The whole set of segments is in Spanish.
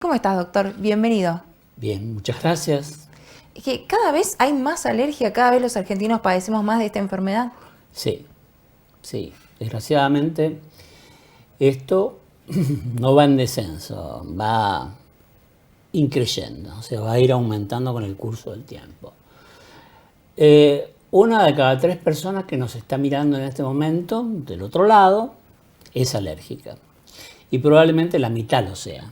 ¿Cómo estás, doctor? Bienvenido. Bien, muchas gracias. Es que cada vez hay más alergia, cada vez los argentinos padecemos más de esta enfermedad. Sí, sí. Desgraciadamente, esto no va en descenso, va increyendo, o sea, va a ir aumentando con el curso del tiempo. Una de cada 3 personas que nos está mirando en este momento, del otro lado, es alérgica. Y probablemente la mitad lo sea.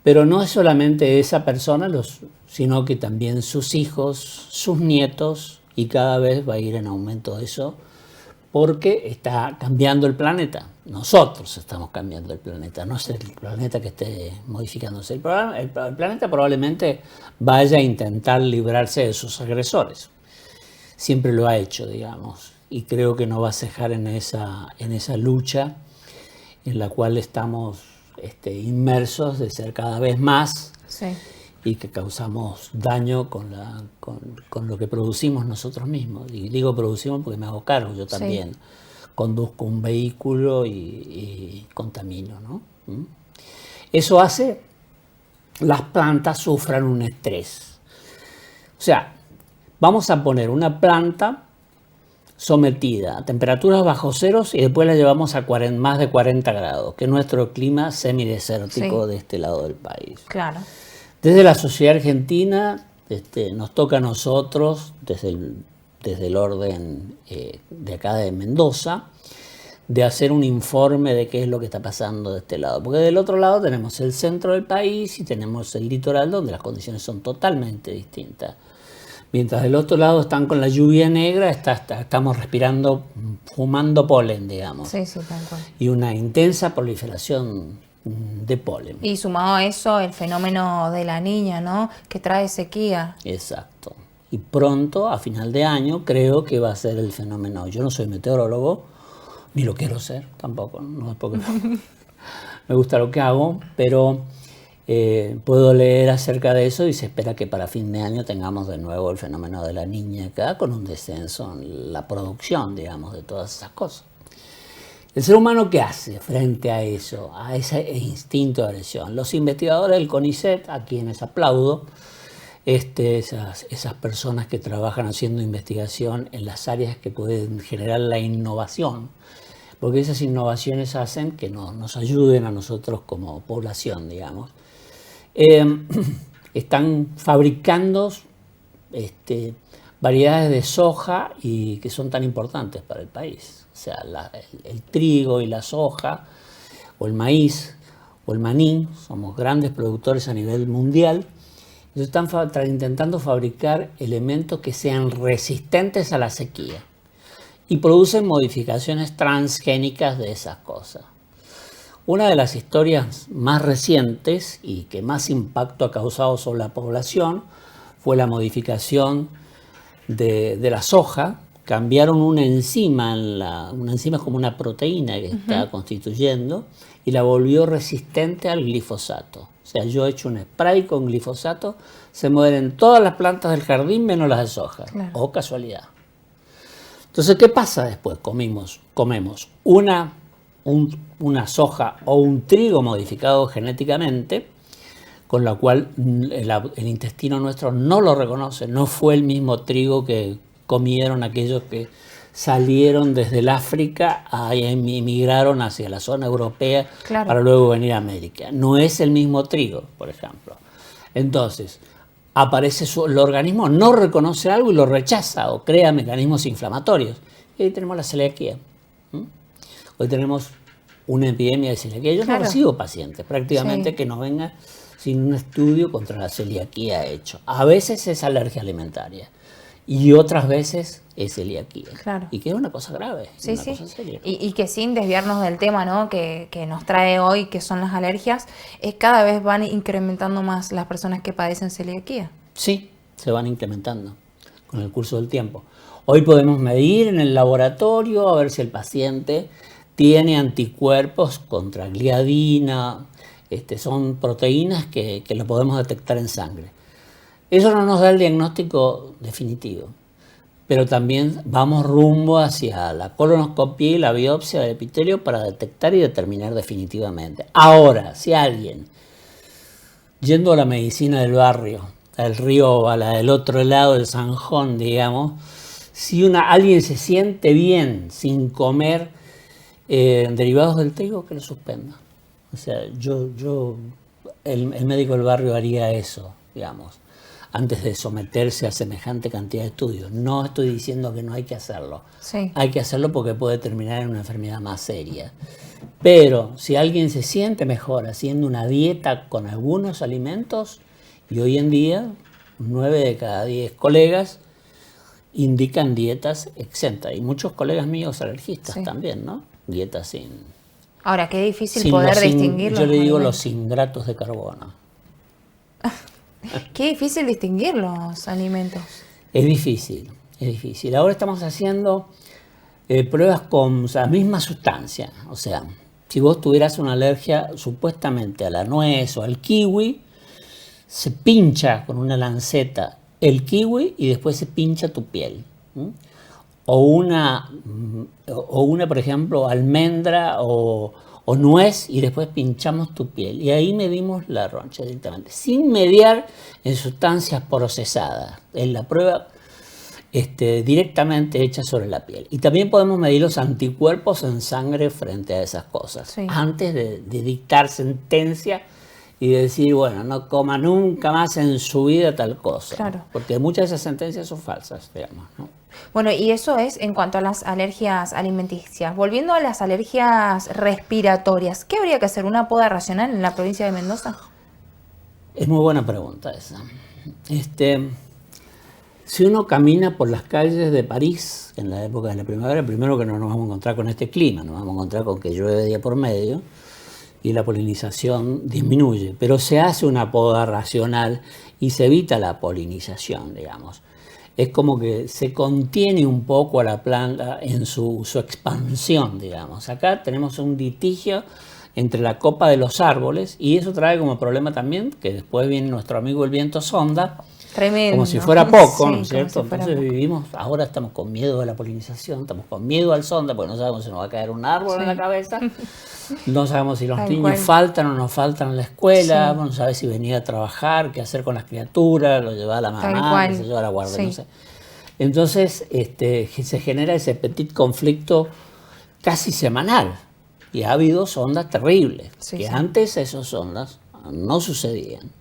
Pero no es solamente esa persona, sino que también sus hijos, sus nietos, y cada vez va a ir en aumento eso, porque está cambiando el planeta. Nosotros estamos cambiando el planeta, no es el planeta que esté modificándose. El planeta probablemente vaya a intentar librarse de sus agresores. Siempre lo ha hecho, digamos, y creo que no va a cejar en esa lucha en la cual estamos inmersos de ser cada vez más. Sí. Y que causamos daño con lo que producimos nosotros mismos. Y digo producimos porque me hago cargo, yo también conduzco un vehículo y contamino, ¿no? Eso hace las plantas sufran un estrés. O sea, vamos a poner una planta sometida a temperaturas bajo ceros y después la llevamos a más de 40 grados, que es nuestro clima semidesértico de este lado del país. Claro. Desde la sociedad argentina nos toca a nosotros, desde el orden de acá de Mendoza, de hacer un informe de qué es lo que está pasando de este lado. Porque del otro lado tenemos el centro del país y tenemos el litoral donde las condiciones son totalmente distintas. Mientras del otro lado están con la lluvia negra, estamos respirando, fumando polen, digamos. Sí, tal cual. Y una intensa proliferación de polen. Y sumado a eso, el fenómeno de la niña, ¿no? Que trae sequía. Exacto. Y pronto, a final de año, creo que va a ser el fenómeno. Yo no soy meteorólogo, ni lo quiero ser tampoco, no es porque me gusta lo que hago, pero puedo leer acerca de eso y se espera que para fin de año tengamos de nuevo el fenómeno de la niña acá, con un descenso en la producción, digamos, de todas esas cosas. ¿El ser humano qué hace frente a eso, a ese instinto de agresión? Los investigadores del CONICET, a quienes aplaudo, esas personas que trabajan haciendo investigación en las áreas que pueden generar la innovación, porque esas innovaciones hacen que nos ayuden a nosotros como población, digamos. Están fabricando variedades de soja y que son tan importantes para el país. O sea, el trigo y la soja, o el maíz, o el maní, somos grandes productores a nivel mundial. Ellos están intentando fabricar elementos que sean resistentes a la sequía y producen modificaciones transgénicas de esas cosas. Una de las historias más recientes y que más impacto ha causado sobre la población fue la modificación de la soja. Cambiaron una enzima, una enzima es como una proteína que está constituyendo, y la volvió resistente al glifosato. O sea, yo he hecho un spray con glifosato, se mueren todas las plantas del jardín menos las de soja. Claro. Oh, casualidad. Entonces, ¿qué pasa después? Comemos una soja o un trigo modificado genéticamente, con la cual el intestino nuestro no lo reconoce, no fue el mismo trigo que comieron aquellos que salieron desde el África y emigraron hacia la zona europea, claro, para luego venir a América. No es el mismo trigo, por ejemplo. Entonces, el organismo no reconoce algo y lo rechaza o crea mecanismos inflamatorios. Y ahí tenemos la celiaquía. Hoy tenemos una epidemia de celiaquía. Yo no recibo pacientes prácticamente que nos vengan sin un estudio contra la celiaquía hecho. A veces es alergia alimentaria y otras veces es celiaquía. Claro. Y que es una cosa grave, una cosa seria. Y que sin desviarnos del tema, ¿no? que nos trae hoy, que son las alergias, cada vez van incrementando más las personas que padecen celiaquía. Sí, se van incrementando con el curso del tiempo. Hoy podemos medir en el laboratorio a ver si el paciente tiene anticuerpos contra gliadina. Son proteínas que lo podemos detectar en sangre. Eso no nos da el diagnóstico definitivo, pero también vamos rumbo hacia la colonoscopia y la biopsia del epitelio para detectar y determinar definitivamente. Ahora, si alguien yendo a la medicina del barrio, al río, a la del otro lado del Zanjón, digamos, si alguien se siente bien sin comer derivados del trigo, que lo suspenda. O sea, el médico del barrio haría eso, digamos, antes de someterse a semejante cantidad de estudios. No estoy diciendo que no hay que hacerlo. Sí. Hay que hacerlo porque puede terminar en una enfermedad más seria. Pero si alguien se siente mejor haciendo una dieta con algunos alimentos, y hoy en día 9 de cada 10 colegas indican dietas exentas. Y muchos colegas míos alergistas Sí. también, ¿no? Dietas sin... Ahora, qué difícil sin poder los distinguir yo le digo alimentos. los ingratos de carbono. Qué difícil distinguir los alimentos. Es difícil, es difícil. Ahora estamos haciendo pruebas con la misma sustancia. O sea, si vos tuvieras una alergia supuestamente a la nuez o al kiwi, se pincha con una lanceta el kiwi y después se pincha tu piel. ¿Mm? O una, por ejemplo, almendra o nuez y después pinchamos tu piel. Y ahí medimos la roncha directamente, sin mediar en sustancias procesadas. En la prueba directamente hecha sobre la piel. Y también podemos medir los anticuerpos en sangre frente a esas cosas. Sí. Antes de dictar sentencia y de decir, bueno, no coma nunca más en su vida tal cosa. Claro. Porque muchas de esas sentencias son falsas, digamos, ¿no? Bueno, y eso es en cuanto a las alergias alimenticias. Volviendo a las alergias respiratorias, ¿qué habría que hacer? ¿Una poda racional en la provincia de Mendoza? Es muy buena pregunta esa. Si uno camina por las calles de París en la época de la primavera, primero que no nos vamos a encontrar con este clima, nos vamos a encontrar con que llueve día por medio y la polinización disminuye, pero se hace una poda racional y se evita la polinización, digamos. Es como que se contiene un poco a la planta en su expansión, digamos. Acá tenemos un litigio entre la copa de los árboles y eso trae como problema también que después viene nuestro amigo el viento sonda. Tremendo. Como si fuera poco, Sí, ¿no es cierto? como si fuera Entonces poco. vivimos, ahora estamos con miedo a la polinización, estamos con miedo al sonda, porque no sabemos si nos va a caer un árbol Sí. en la cabeza, no sabemos si los Tal niños cual. faltan o no faltan en la escuela, Sí. no sabes si venir a trabajar, qué hacer con las criaturas, lo lleva a la Tal mamá, cual. que se lleva a la guardia, Sí. no sé. Entonces se genera ese petit conflicto casi semanal. Y ha habido sondas terribles, Sí, que sí. antes esas sondas no sucedían.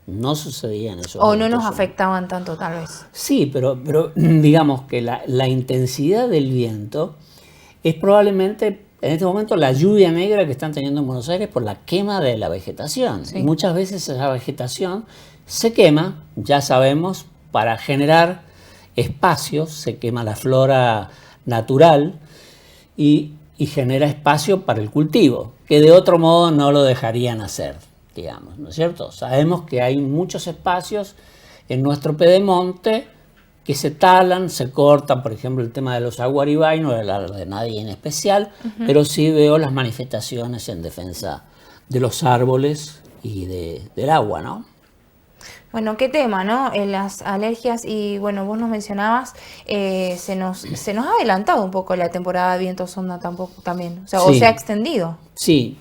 No sucedían esos O no nos vientos. afectaban tanto, tal vez. Sí, pero digamos que la intensidad del viento es probablemente en este momento la lluvia negra que están teniendo en Buenos Aires por la quema de la vegetación. Sí. Y muchas veces esa vegetación se quema, ya sabemos, para generar espacios, se quema la flora natural y genera espacio para el cultivo, que de otro modo no lo dejarían hacer, digamos, ¿no es cierto? Sabemos que hay muchos espacios en nuestro pedemonte que se talan, se cortan, por ejemplo, el tema de los aguaribay, no voy a hablar de nadie en especial, pero sí veo las manifestaciones en defensa de los árboles y del agua, ¿no? Bueno, qué tema, ¿no? Las alergias y bueno, vos nos mencionabas, se nos ha adelantado un poco la temporada de viento sonda tampoco también, o sea, o Sí. se ha extendido. Sí,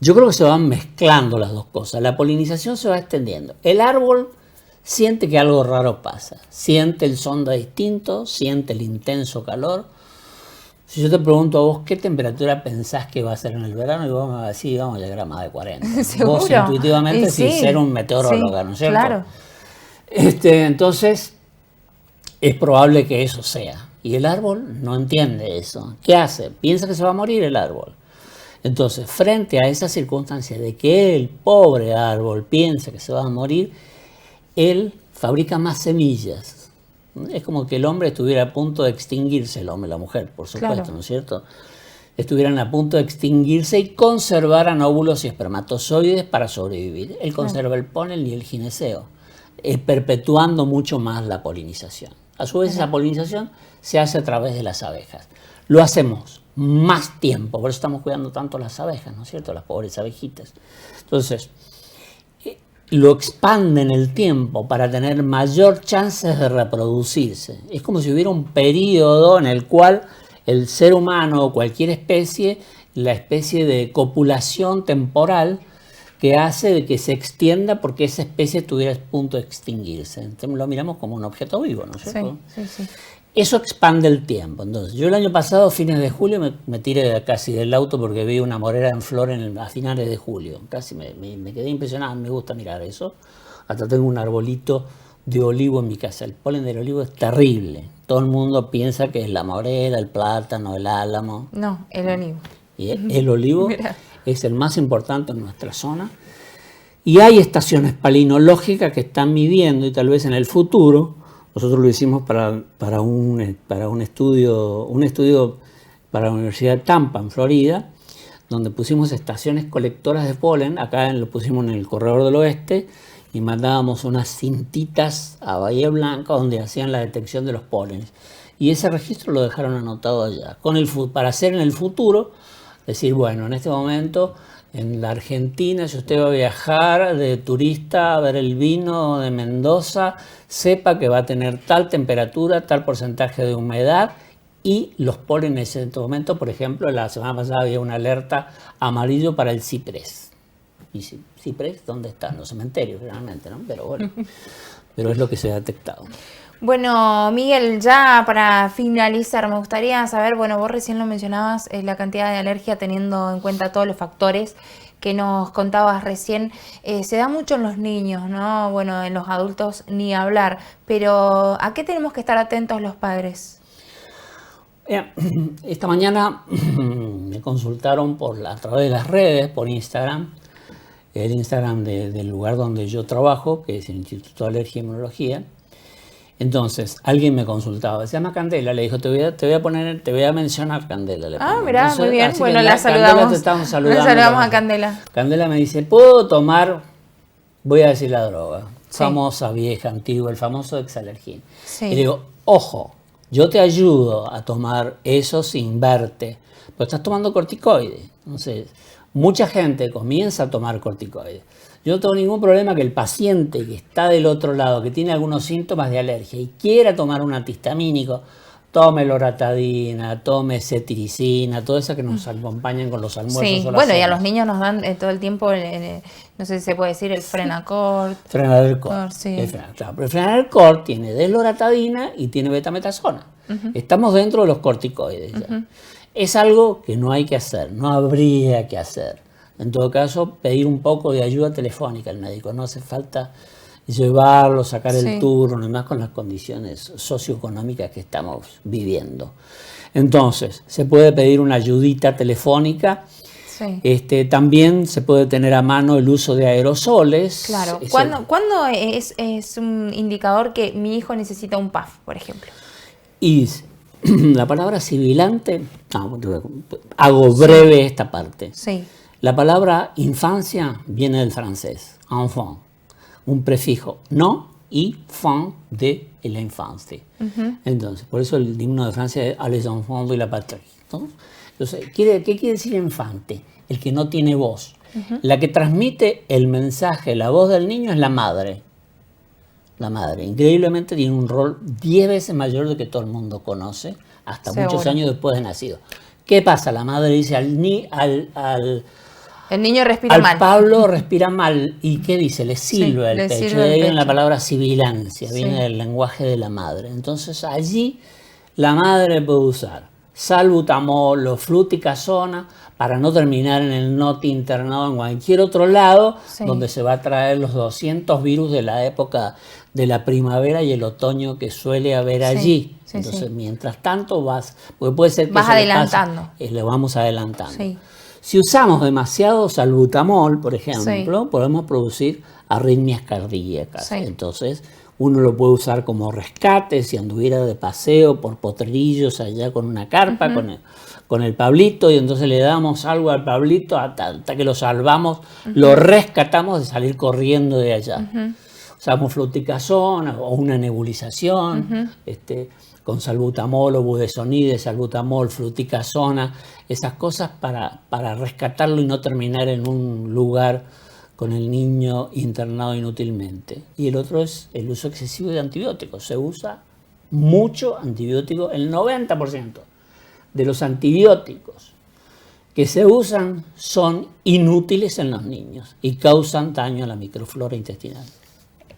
yo creo que se van mezclando las dos cosas. La polinización se va extendiendo. El árbol siente que algo raro pasa. Siente el sonda distinto, siente el intenso calor. Si yo te pregunto a vos qué temperatura pensás que va a ser en el verano, y vos me vas a decir, vamos a llegar a más de 40. ¿Seguro? Vos intuitivamente Y sin sí, ser un meteorólogo, sí, ¿no es cierto? claro. Entonces, es probable que eso sea. Y el árbol no entiende eso. ¿Qué hace? Piensa que se va a morir el árbol. Entonces, frente a esa circunstancia de que el pobre árbol piensa que se va a morir, él fabrica más semillas. Es como que el hombre estuviera a punto de extinguirse, el hombre, la mujer, por supuesto, Claro. ¿no es cierto? Estuvieran a punto de extinguirse y conservaran óvulos y espermatozoides para sobrevivir. Él conserva el polen y el gineceo, perpetuando mucho más la polinización. A su vez, esa polinización se hace a través de las abejas. Lo hacemos más tiempo, por eso estamos cuidando tanto las abejas, ¿no es cierto? Las pobres abejitas. Entonces, lo expande en el tiempo para tener mayor chances de reproducirse. Es como si hubiera un periodo en el cual el ser humano o cualquier especie, la especie de copulación temporal que hace de que se extienda porque esa especie estuviera a punto de extinguirse. Entonces lo miramos como un objeto vivo, ¿no es cierto? Sí. Eso expande el tiempo. Entonces, yo el año pasado, fines de julio, me tiré casi del auto porque vi una morera en flor a finales de julio. Casi me quedé impresionado, me gusta mirar eso. Hasta tengo un arbolito de olivo en mi casa. El polen del olivo es terrible. Todo el mundo piensa que es la morera, el plátano, el álamo. No, el olivo. Y el olivo Mirá. es el más importante en nuestra zona. Y hay estaciones palinológicas que están midiendo y tal vez en el futuro. Nosotros lo hicimos para un estudio para la Universidad de Tampa, en Florida, donde pusimos estaciones colectoras de polen. Acá lo pusimos en el Corredor del Oeste y mandábamos unas cintitas a Bahía Blanca donde hacían la detección de los pólenes. Y ese registro lo dejaron anotado allá, para hacer en el futuro, decir, bueno, en este momento en la Argentina, si usted va a viajar de turista a ver el vino de Mendoza, sepa que va a tener tal temperatura, tal porcentaje de humedad y los pólenes en este momento. Por ejemplo, la semana pasada había una alerta amarillo para el ciprés. ¿Y ciprés dónde está? En los cementerios, realmente, ¿no? Pero bueno, pero es lo que se ha detectado. Bueno, Miguel, ya para finalizar, me gustaría saber, bueno, vos recién lo mencionabas, la cantidad de alergia teniendo en cuenta todos los factores que nos contabas recién. Se da mucho en los niños, ¿no? Bueno, en los adultos ni hablar, pero ¿a qué tenemos que estar atentos los padres? Esta mañana me consultaron a través de las redes, por Instagram, el Instagram del lugar donde yo trabajo, que es el Instituto de Alergia e Inmunología. Entonces, alguien me consultaba, se llama Candela, le dijo, te voy a mencionar Candela. Mirá, entonces, muy bien, bueno, la Candela, saludamos. te estamos saludando. La saludamos a Candela. Candela me dice, ¿puedo tomar, voy a decir la droga, Sí. famosa, vieja, antigua, el famoso Exalergin? Sí. Y le digo, ojo, yo te ayudo a tomar eso sin verte, pero estás tomando corticoides. Entonces, mucha gente comienza a tomar corticoides. Yo no tengo ningún problema que el paciente que está del otro lado, que tiene algunos síntomas de alergia y quiera tomar un antihistamínico, tome loratadina, tome cetiricina, todo eso que nos acompañan con los almuerzos. Sí, o las bueno, y a cenas. los niños nos dan todo el tiempo, no sé si se puede decir, el Frenacort. Frenadel-Cort. Sí. Claro, pero el Frenadel-Cort tiene desloratadina y tiene betametasona. Estamos dentro de los corticoides ya. Es algo que no hay que hacer, no habría que hacer. En todo caso, pedir un poco de ayuda telefónica al médico. No hace falta llevarlo, sacar el turno, y más con las condiciones socioeconómicas que estamos viviendo. Entonces, se puede pedir una ayudita telefónica. Sí. También se puede tener a mano el uso de aerosoles. Claro. ¿Cuándo es un indicador que mi hijo necesita un PAF, por ejemplo? Y la palabra sibilante, hago breve esta parte. Sí. La palabra infancia viene del francés, enfant, un prefijo no y fin de la infancia. Entonces, por eso el himno de Francia es a les enfants de la patrie. Entonces, ¿qué quiere decir infante? El que no tiene voz. La que transmite el mensaje, la voz del niño es la madre. La madre, increíblemente, tiene un rol 10 veces mayor del que todo el mundo conoce, hasta muchos años después de nacido. ¿Qué pasa? La madre dice el niño respira mal. Pablo respira mal. ¿Y qué dice? Le silba el pecho. Silba De ahí el viene la pecho. palabra sibilancia, viene del lenguaje de la madre. Entonces allí la madre puede usar salbutamol o fluticasona para no terminar en el NOTI internado en cualquier otro lado, donde se va a traer los 200 virus de la época de la primavera y el otoño que suele haber allí. Entonces, mientras tanto porque puede ser que vas adelantando. Le vamos adelantando. Sí. Si usamos demasiado salbutamol, por ejemplo, podemos producir arritmias cardíacas. Entonces, uno lo puede usar como rescate, si anduviera de paseo por Potrerillos allá con una carpa, con el Pablito, y entonces le damos algo al Pablito hasta que lo salvamos, lo rescatamos de salir corriendo de allá. Usamos fluticasona o una nebulización, con salbutamol o budesonide, salbutamol, fluticasona, esas cosas para rescatarlo y no terminar en un lugar con el niño internado inútilmente. Y el otro es el uso excesivo de antibióticos. Se usa mucho antibiótico, el 90% de los antibióticos que se usan son inútiles en los niños y causan daño a la microflora intestinal.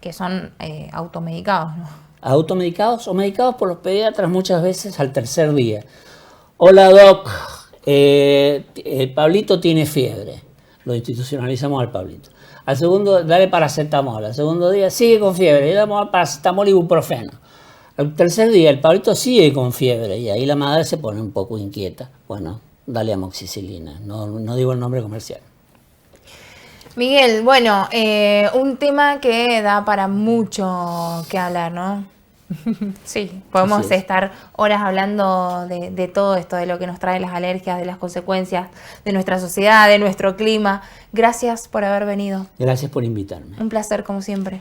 Que son automedicados, ¿no? Automedicados o medicados por los pediatras muchas veces al tercer día. Hola doc, el Pablito tiene fiebre. Lo institucionalizamos al Pablito. Al segundo, dale paracetamol. Al segundo día, sigue con fiebre. Le damos paracetamol y ibuprofeno. Al tercer día, el Pablito sigue con fiebre. Y ahí la madre se pone un poco inquieta. Bueno, dale amoxicilina. No digo el nombre comercial. Miguel, bueno, un tema que da para mucho que hablar, ¿no? Sí, podemos estar horas hablando de todo esto, de lo que nos trae las alergias, de las consecuencias de nuestra sociedad, de nuestro clima. Gracias por haber venido. Gracias por invitarme. Un placer como siempre.